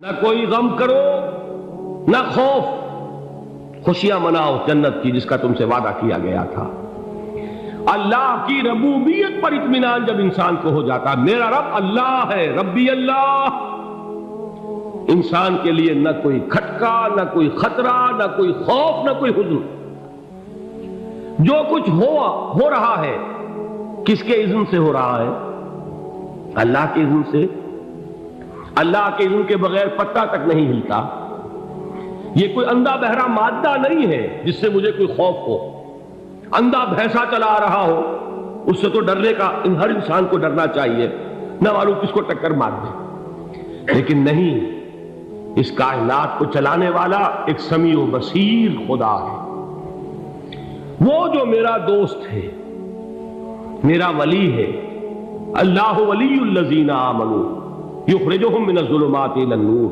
نہ کوئی غم کرو نہ خوف، خوشیاں مناؤ جنت کی جس کا تم سے وعدہ کیا گیا تھا۔ اللہ کی ربوبیت پر اطمینان جب انسان کو ہو جاتا، میرا رب اللہ ہے، ربی اللہ، انسان کے لیے نہ کوئی کھٹکا، نہ کوئی خطرہ، نہ کوئی خوف، نہ کوئی حزن۔ جو کچھ ہو رہا ہے کس کے اذن سے ہو رہا ہے؟ اللہ کے اذن سے۔ اللہ کے اذن کے بغیر پتہ تک نہیں ہلتا۔ یہ کوئی اندھا بہرا مادہ نہیں ہے جس سے مجھے کوئی خوف ہو۔ اندھا بھینسا چلا رہا ہو اس سے تو ڈرنے کا ہر انسان کو ڈرنا چاہیے، نہ معلوم کس کو ٹکر مار دے۔ لیکن نہیں، اس کائنات کو چلانے والا ایک سمیع و بصیر خدا ہے۔ وہ جو میرا دوست ہے، میرا ولی ہے۔ اللہ ولی الذین آمنوا یخرجہم من الظلمات الی النور۔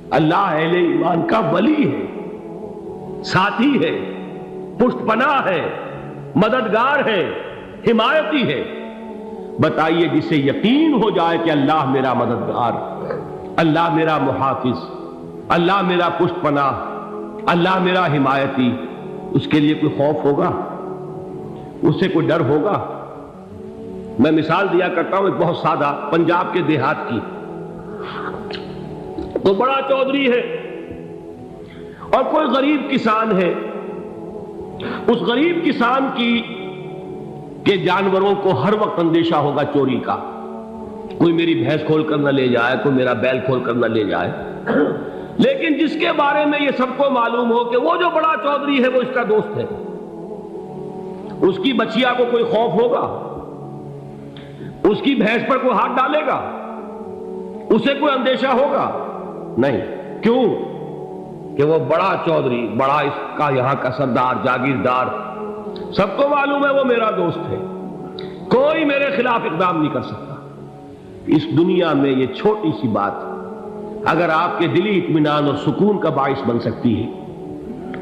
اللہ اہل ایمان کا ولی ہے، ساتھی ہے، پشت پناہ ہے، مددگار ہے، حمایتی ہے۔ بتائیے جسے یقین ہو جائے کہ اللہ میرا مددگار، اللہ میرا محافظ، اللہ میرا پشت پناہ، اللہ میرا حمایتی، اس کے لیے کوئی خوف ہوگا؟ اس سے کوئی ڈر ہوگا؟ میں مثال دیا کرتا ہوں ایک بہت سادہ، پنجاب کے دیہات کی۔ تو بڑا چودھری ہے اور کوئی غریب کسان ہے۔ اس غریب کسان کے جانوروں کو ہر وقت اندیشہ ہوگا چوری کا، کوئی میری بھینس کھول کر نہ لے جائے، کوئی میرا بیل کھول کر نہ لے جائے۔ لیکن جس کے بارے میں یہ سب کو معلوم ہو کہ وہ جو بڑا چودھری ہے وہ اس کا دوست ہے، اس کی بچیا کو کوئی خوف ہوگا؟ اس کی بھینس پر کوئی ہاتھ ڈالے گا؟ اسے کوئی اندیشہ ہوگا؟ نہیں۔ کیوں؟ کہ وہ بڑا چودھری، بڑا اس کا یہاں کا سردار، جاگیردار، سب کو معلوم ہے وہ میرا دوست ہے، کوئی میرے خلاف اقدام نہیں کر سکتا۔ اس دنیا میں یہ چھوٹی سی بات اگر آپ کے دلی اطمینان اور سکون کا باعث بن سکتی ہے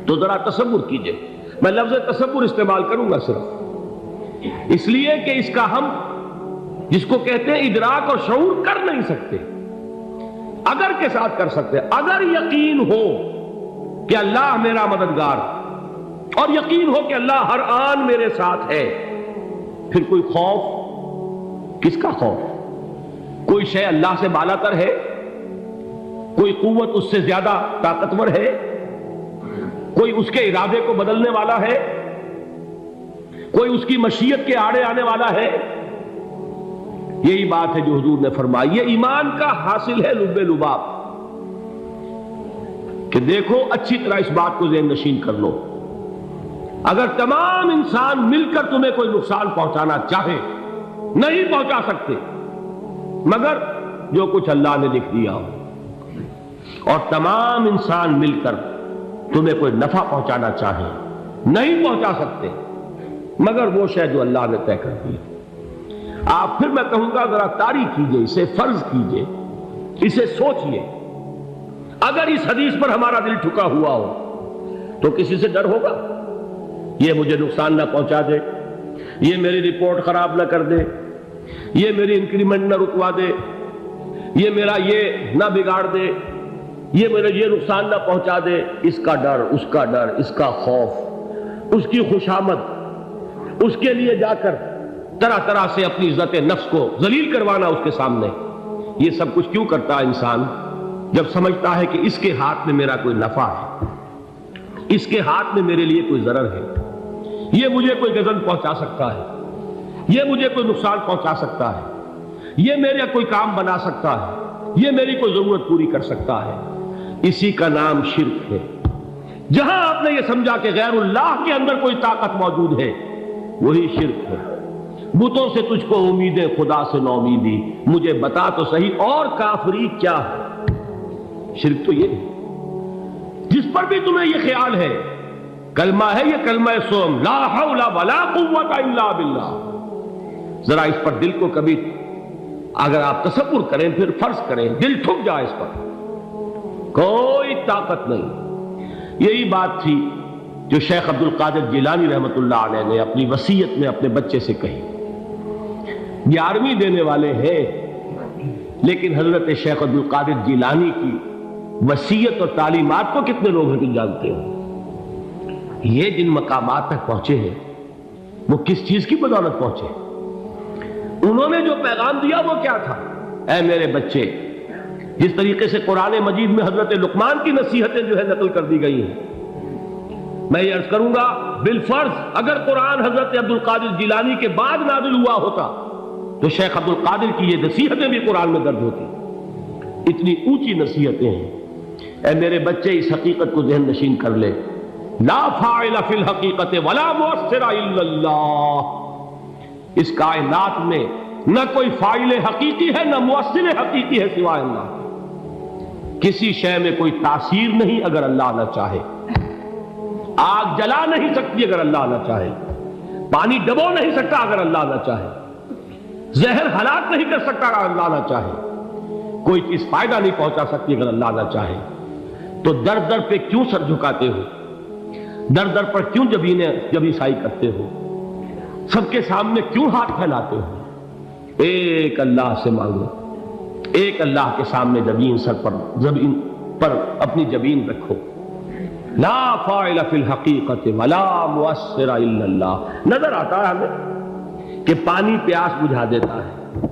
تو ذرا تصور کیجئے۔ میں لفظ تصور استعمال کروں گا صرف اس لیے کہ اس کا ہم جس کو کہتے ہیں ادراک اور شعور کر نہیں سکتے، اگر کے ساتھ کر سکتے۔ اگر یقین ہو کہ اللہ میرا مددگار اور یقین ہو کہ اللہ ہر آن میرے ساتھ ہے، پھر کوئی خوف؟ کس کا خوف؟ کوئی شے اللہ سے بالا تر ہے؟ کوئی قوت اس سے زیادہ طاقتور ہے؟ کوئی اس کے ارادے کو بدلنے والا ہے؟ کوئی اس کی مشیت کے آڑے آنے والا ہے؟ یہی بات ہے جو حضور نے فرمائی، یہ ایمان کا حاصل ہے لب لباب، کہ دیکھو اچھی طرح اس بات کو ذہن نشین کر لو۔ اگر تمام انسان مل کر تمہیں کوئی نقصان پہنچانا چاہے، نہیں پہنچا سکتے مگر جو کچھ اللہ نے لکھ دیا ہو، اور تمام انسان مل کر تمہیں کوئی نفع پہنچانا چاہے، نہیں پہنچا سکتے مگر وہ شے جو اللہ نے طے کر دی۔ آپ پھر میں کہوں گا ذرا طاری کیجئے، اسے فرض کیجئے، اسے سوچئے۔ اگر اس حدیث پر ہمارا دل ٹھکا ہوا ہو تو کسی سے ڈر ہوگا؟ یہ مجھے نقصان نہ پہنچا دے، یہ میری رپورٹ خراب نہ کر دے، یہ میری انکریمنٹ نہ رکوا دے، یہ میرا یہ نہ بگاڑ دے، یہ میرے یہ نقصان نہ پہنچا دے۔ اس کا ڈر، اس کا ڈر، اس کا خوف، اس کی خوشامد، اس کے لیے جا کر طرح طرح سے اپنی عزت نفس کو ذلیل کروانا اس کے سامنے، یہ سب کچھ کیوں کرتا ہے انسان؟ جب سمجھتا ہے کہ اس کے ہاتھ میں میرا کوئی نفع ہے، اس کے ہاتھ میں میرے لیے کوئی ضرر ہے، یہ مجھے کوئی غضب پہنچا سکتا ہے، یہ مجھے کوئی نقصان پہنچا سکتا ہے، یہ میرا کوئی کام بنا سکتا ہے، یہ میری کوئی ضرورت پوری کر سکتا ہے، اسی کا نام شرک ہے۔ جہاں آپ نے یہ سمجھا کہ غیر اللہ کے اندر کوئی طاقت موجود ہے، وہی شرک ہے۔ بتوں سے تجھ کو امیدیں، خدا سے نو امیدی، مجھے بتا تو صحیح اور کافری کیا ہے؟ شرک تو یہ ہے۔ جس پر بھی تمہیں یہ خیال ہے، کلمہ ہے یہ کلمہ سوم، لا حول ولا قوت الا باللہ، ذرا اس پر دل کو کبھی اگر آپ تصور کریں، پھر فرض کریں، دل ٹھک جائے اس پر، کوئی طاقت نہیں۔ یہی بات تھی جو شیخ عبد القادر جیلانی رحمۃ اللہ علیہ نے اپنی وصیت میں اپنے بچے سے کہی۔ 11ویں دینے والے ہیں لیکن حضرت شیخ عبد القادر جیلانی کی وصیت اور تعلیمات کو کتنے لوگ ہیں تم جانتے ہو؟ یہ جن مقامات تک پہنچے ہیں وہ کس چیز کی بدولت پہنچے؟ انہوں نے جو پیغام دیا وہ کیا تھا؟ اے میرے بچے، جس طریقے سے قرآن مجید میں حضرت لقمان کی نصیحتیں جو ہے نقل کر دی گئی ہیں، میں یہ عرض کروں گا بالفرض اگر قرآن حضرت عبد القادر جیلانی کے بعد نازل ہوا ہوتا تو شیخ عبد القادر کی یہ نصیحتیں بھی قرآن میں درج ہوتی۔ اتنی اونچی نصیحتیں ہیں۔ اے میرے بچے، اس حقیقت کو ذہن نشین کر لے، لا فاعل فی الحقیقت ولا مؤثر الا اللہ۔ اس کائنات میں نہ کوئی فاعل حقیقی ہے نہ مؤثر حقیقی ہے سوائے اللہ۔ کسی شے میں کوئی تاثیر نہیں اگر اللہ نہ چاہے۔ آگ جلا نہیں سکتی اگر اللہ نہ چاہے، پانی ڈبو نہیں سکتا اگر اللہ نہ چاہے، زہر ہلاک نہیں کر سکتا اگر اللہ نہ چاہے، کوئی چیز فائدہ نہیں پہنچا سکتی اگر اللہ نہ چاہے۔ تو در در پہ کیوں سر جھکاتے ہو؟ در در پر کیوں جبیں سائی کرتے ہو؟ سب کے سامنے کیوں ہاتھ پھیلاتے ہو؟ ایک اللہ سے مانگو، ایک اللہ کے سامنے زمین پر اپنی جبین رکھو۔ لا فاعل فی الحقیقت ولا مؤثر الا اللہ۔ نظر آتا ہے ہمیں کہ پانی پیاس بجھا دیتا ہے،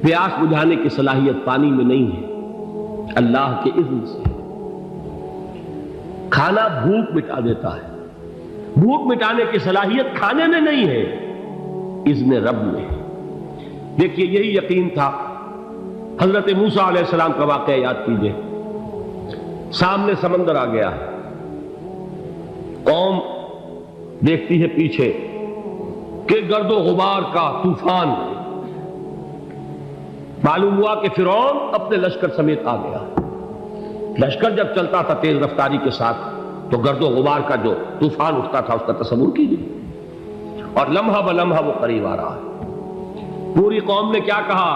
پیاس بجھانے کی صلاحیت پانی میں نہیں ہے، اللہ کے اذن سے۔ کھانا بھوک مٹا دیتا ہے، بھوک مٹانے کی صلاحیت کھانے میں نہیں ہے، اذن رب میں ہے۔ دیکھیے یہی یقین تھا حضرت موسیٰ علیہ السلام کا واقعہ یاد کیجئے۔ سامنے سمندر آ گیا ہے، قوم دیکھتی ہے پیچھے کہ گرد و غبار کا طوفان، معلوم ہوا کہ فرعون اپنے لشکر سمیت آ گیا۔ لشکر جب چلتا تھا تیز رفتاری کے ساتھ تو گرد و غبار کا جو طوفان اٹھتا تھا اس کا تصور کیجیے، اور لمحہ بلمحہ وہ قریب آ رہا ہے۔ پوری قوم نے کیا کہا؟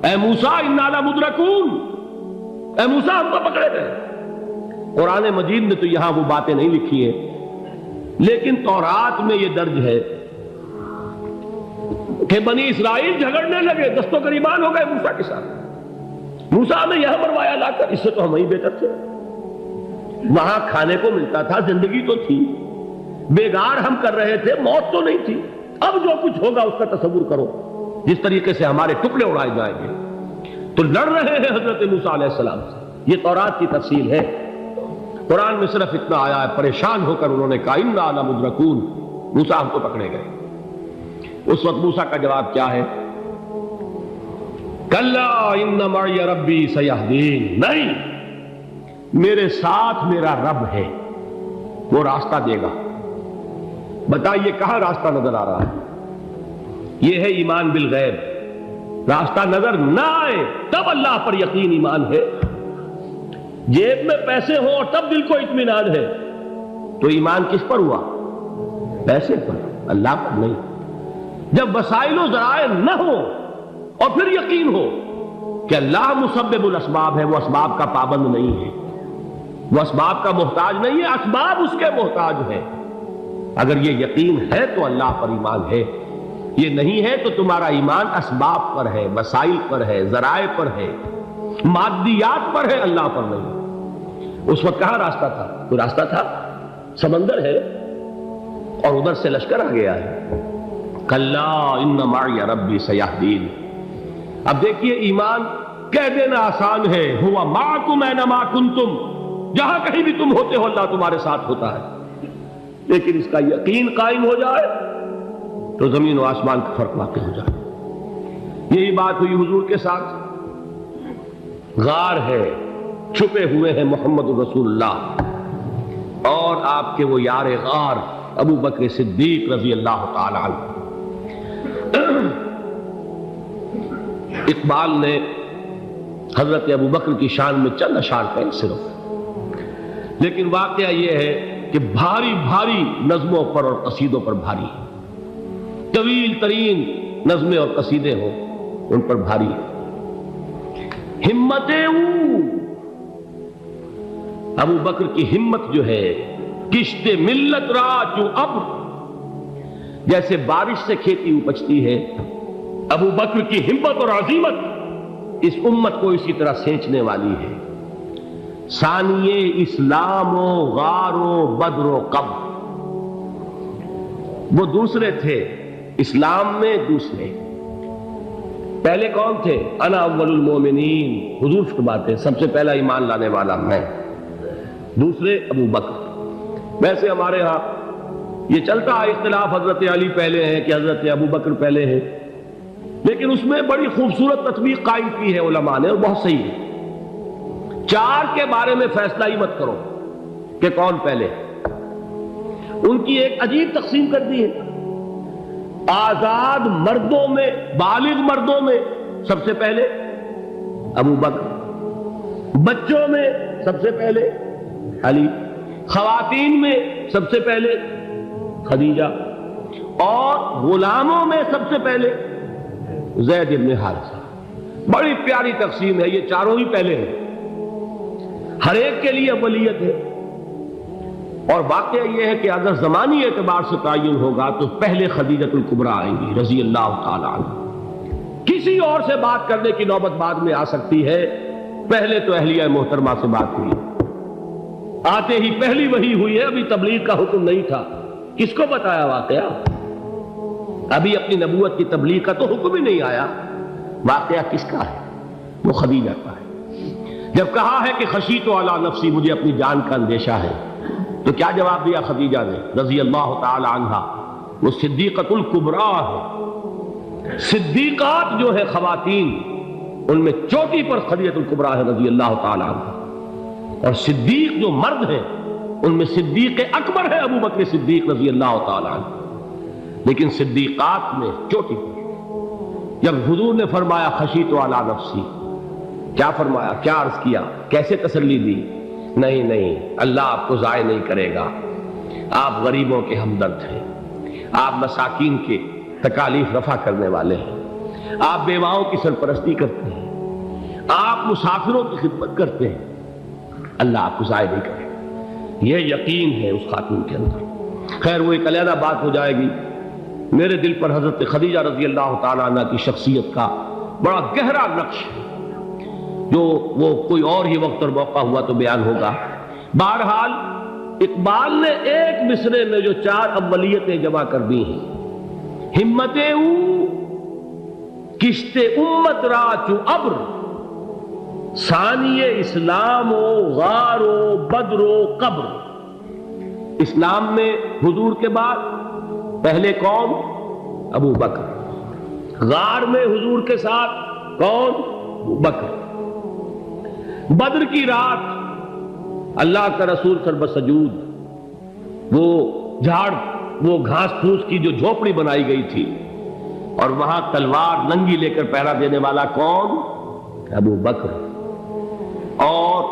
اے موسیٰ انا لمدرکون، اے موسیٰ ہم کو پکڑے گئے۔ قرآن مجید نے تو یہاں وہ باتیں نہیں لکھی ہیں، لیکن تورات میں یہ درج ہے کہ بنی اسرائیل جھگڑنے لگے، دست و گریبان ہو گئے موسیٰ کے ساتھ۔ موسیٰ نے یہاں مروایا لا کر، اس سے تو ہم ہی بہتر تھے، وہاں کھانے کو ملتا تھا، زندگی تو تھی، بیگار ہم کر رہے تھے، موت تو نہیں تھی۔ اب جو کچھ ہوگا اس کا تصور کرو، جس طریقے سے ہمارے ٹکڑے اڑائے جائیں گے۔ تو لڑ رہے ہیں حضرت موسیٰ علیہ السلام سے، یہ تورات کی تفصیل ہے۔ قرآن میں صرف اتنا آیا ہے، پریشان ہو کر انہوں نے کہا انا لمدرکون، موسیٰ ہم کو پکڑے گئے۔ اس وقت موسیٰ کا جواب کیا ہے؟ کلا ان معی ربی سیہدین، نہیں، میرے ساتھ میرا رب ہے، وہ راستہ دے گا۔ بتائیے کہاں راستہ نظر آ رہا ہے؟ یہ ہے ایمان بالغیب۔ راستہ نظر نہ آئے تب اللہ پر یقین ایمان ہے۔ جیب میں پیسے ہوں اور تب دل کو اطمینان ہے تو ایمان کس پر ہوا؟ پیسے پر، اللہ پر نہیں۔ جب وسائل و ذرائع نہ ہو اور پھر یقین ہو کہ اللہ مسبب الاسباب ہے، وہ اسباب کا پابند نہیں ہے، وہ اسباب کا محتاج نہیں ہے، اسباب اس کے محتاج ہے۔ اگر یہ یقین ہے تو اللہ پر ایمان ہے، یہ نہیں ہے تو تمہارا ایمان اسباب پر ہے، وسائل پر ہے، ذرائع پر ہے، مادیات پر ہے، اللہ پر نہیں۔ اس وقت کہاں راستہ تھا؟ کوئی راستہ تھا؟ سمندر ہے اور ادھر سے لشکر آ گیا ہے۔ کلا ان معی ربی سیہدین۔ اب دیکھیے ایمان کہہ دینا آسان ہے، ہوا معکم اینما کنتم، جہاں کہیں بھی تم ہوتے ہو اللہ تمہارے ساتھ ہوتا ہے، لیکن اس کا یقین قائم ہو جائے تو زمین و آسمان کا فرق واقع ہو جائے۔ یہی بات ہوئی حضور کے ساتھ۔ غار ہے، چھپے ہوئے ہیں محمد رسول اللہ اور آپ کے وہ یار غار ابو بکر صدیق رضی اللہ تعالی عنہ۔ اقبال نے حضرت ابو بکر کی شان میں چند اشعار کہیں صرف، لیکن واقعہ یہ ہے کہ بھاری بھاری نظموں پر اور قصیدوں پر بھاری ہے، طویل ترین نظمیں اور قصیدے ہوں ان پر بھاری ہے۔ ہمتیں ابو بکر کی ہمت جو ہے، کشت ملت را جو ابر، جیسے بارش سے کھیتی اپجتی ہے، ابو بکر کی ہمت اور عزیمت اس امت کو اسی طرح سینچنے والی ہے۔ ثانیے اسلام و غار و بدر و قبر، وہ دوسرے تھے اسلام میں، دوسرے پہلے کون تھے؟ انا اول المومنین، حضور فرماتے سب سے پہلا ایمان لانے والا میں، دوسرے ابو بکر۔ ویسے ہمارے ہاں یہ چلتا ہے اختلاف، حضرت علی پہلے ہیں کہ حضرت ابو بکر پہلے ہیں، لیکن اس میں بڑی خوبصورت تطبیق قائم کی ہے علماء نے، اور بہت صحیح ہے۔ چار کے بارے میں فیصلہ ہی مت کرو کہ کون پہلے، ان کی ایک عجیب تقسیم کر دی ہے۔ آزاد مردوں میں، بالغ مردوں میں سب سے پہلے ابو بکر، بچوں میں سب سے پہلے علی، خواتین میں سب سے پہلے خدیجہ، اور غلاموں میں سب سے پہلے زید بن حارثہ۔ بڑی پیاری تقسیم ہے، یہ چاروں ہی پہلے ہیں، ہر ایک کے لیے اولیت ہے۔ اور واقعہ یہ ہے کہ اگر زمانی اعتبار سے تعین ہوگا تو پہلے خدیجۃ الکبریٰ آئیں گی رضی اللہ تعالی عنہ، کسی اور سے بات کرنے کی نوبت بعد میں آ سکتی ہے، پہلے تو اہلیہ محترمہ سے بات ہوئی، آتے ہی پہلی وحی ہوئی ہے، ابھی تبلیغ کا حکم نہیں تھا۔ کس کو بتایا واقعہ؟ ابھی اپنی نبوت کی تبلیغ کا تو حکم ہی نہیں آیا، واقعہ کس کا ہے؟ وہ خدیجہ کا ہے۔ جب کہا ہے کہ خشیت علی نفسی، مجھے اپنی جان کا اندیشہ ہے، تو کیا جواب دیا خدیجہ نے رضی اللہ تعالی عنہا؟ وہ صدیقۃ الکبریٰ ہے، صدیقات جو ہے خواتین ان میں چوٹی پر خدیجۃ الکبریٰ ہے رضی اللہ تعالی عنہا، اور صدیق جو مرد ہیں ان میں صدیق اکبر ہے ابو بکر صدیق رضی اللہ تعالی عنہ، لیکن صدیقات میں چوٹی پر۔ جب حضور نے فرمایا خشیت علی نفسی، کیا فرمایا، کیا عرض کیا، کیسے تسلی دی؟ نہیں نہیں، اللہ آپ کو ضائع نہیں کرے گا، آپ غریبوں کے ہمدرد ہیں، آپ مساکین کے تکالیف رفع کرنے والے ہیں، آپ بیواؤں کی سرپرستی کرتے ہیں، آپ مسافروں کی خدمت کرتے ہیں، اللہ آپ کو ضائع نہیں کرے گا۔ یہ یقین ہے اس خاتون کے اندر۔ خیر وہ ایک علیحدہ بات ہو جائے گی۔ میرے دل پر حضرت خدیجہ رضی اللہ تعالیٰ عنہ کی شخصیت کا بڑا گہرا نقش ہے، جو وہ کوئی اور ہی وقت اور موقع ہوا تو بیان ہوگا۔ بہرحال اقبال نے ایک مصرے میں جو چار اولیتیں جمع کر دی ہیں، ہمتیں او کشت امت را چو ابر، ثانی اسلام و غار و بدر و قبر۔ اسلام میں حضور کے بعد پہلے کون؟ ابو بکر۔ غار میں حضور کے ساتھ کون؟ ابو بکر۔ بدر کی رات اللہ کا رسول سربسجود وہ جھاڑ، وہ گھاس پھوس کی جو جھوپڑی بنائی گئی تھی، اور وہاں تلوار ننگی لے کر پہرا دینے والا کون؟ ابو بکر۔ اور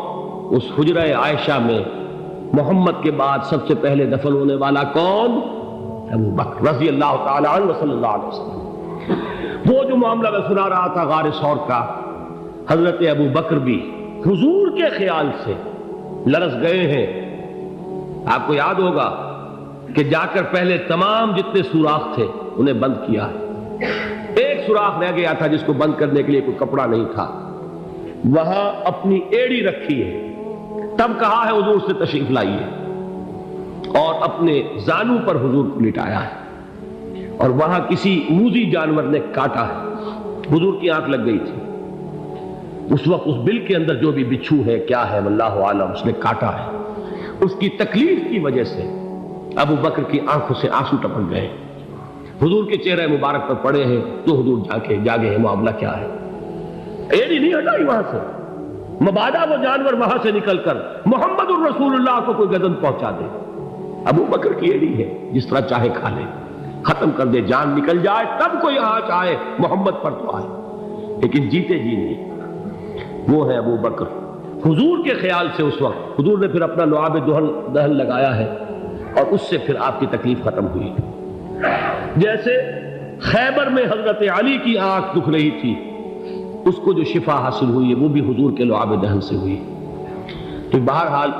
اس حجرہ عائشہ میں محمد کے بعد سب سے پہلے دفن ہونے والا کون؟ ابو بکر رضی اللہ تعالی عنہ وصلی اللہ علیہ وسلم۔ وہ جو معاملہ میں سنا رہا تھا غار ثور کا، حضرت ابو بکر بھی حضور کے خیال سے لرز گئے ہیں۔ آپ کو یاد ہوگا کہ جا کر پہلے تمام جتنے سوراخ تھے انہیں بند کیا ہے، ایک سوراخ رہ گیا تھا جس کو بند کرنے کے لیے کوئی کپڑا نہیں تھا، وہاں اپنی ایڑی رکھی ہے، تب کہا ہے حضور سے تشریف لائیے، اور اپنے زانو پر حضور کو لٹایا ہے، اور وہاں کسی موذی جانور نے کاٹا ہے، حضور کی آنکھ لگ گئی تھی، اس وقت اس بل کے اندر جو بھی بچھو ہے کیا ہے واللہ عالم، اس نے کاٹا ہے، اس کی تکلیف کی وجہ سے ابو بکر کی آنکھوں سے آنسو ٹپک گئے، حضور کے چہرے مبارک پر پڑے ہیں، تو حضور جاگے ہیں، معاملہ کیا ہے؟ ایڑی نہیں ہٹائی وہاں سے، مبادا وہ جانور وہاں سے نکل کر محمد الرسول اللہ کو کوئی گزن پہنچا دے، ابو بکر کی ایڑی ہے، جس طرح چاہے کھا لے، ختم کر دے، جان نکل جائے تب کوئی آنچ آئے، محمد پر تو آئے، لیکن جیتے جی نہیں۔ وہ ہے ابو بکر۔ حضور کے خیال سے اس وقت حضور نے پھر اپنا لعاب دہن لگایا ہے، اور اس سے پھر آپ کی تکلیف ختم ہوئی۔ جیسے خیبر میں حضرت علی کی آنکھ دکھ رہی تھی، اس کو جو شفا حاصل ہوئی ہے وہ بھی حضور کے لعاب دہن سے ہوئی۔ تو بہرحال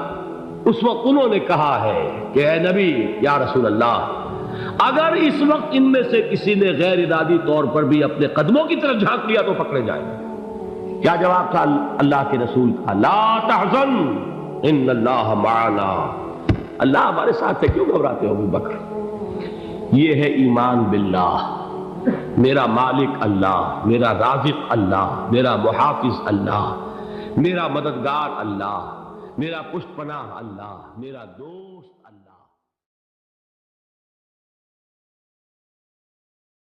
اس وقت انہوں نے کہا ہے کہ اے نبی یا رسول اللہ، اگر اس وقت ان میں سے کسی نے غیر ارادی طور پر بھی اپنے قدموں کی طرف جھانک لیا تو پکڑے جائیں گے، کیا جواب تھا اللہ کے رسول کا؟ لا تحزن ان اللہ معنا، اللہ ہمارے ساتھ ہے، کیوں گھبراتے ہو ابو بکر؟ یہ ہے ایمان باللہ، میرا مالک اللہ، میرا رازق اللہ، میرا محافظ اللہ، میرا مددگار اللہ، میرا پشت پناہ اللہ، میرا دوست اللہ۔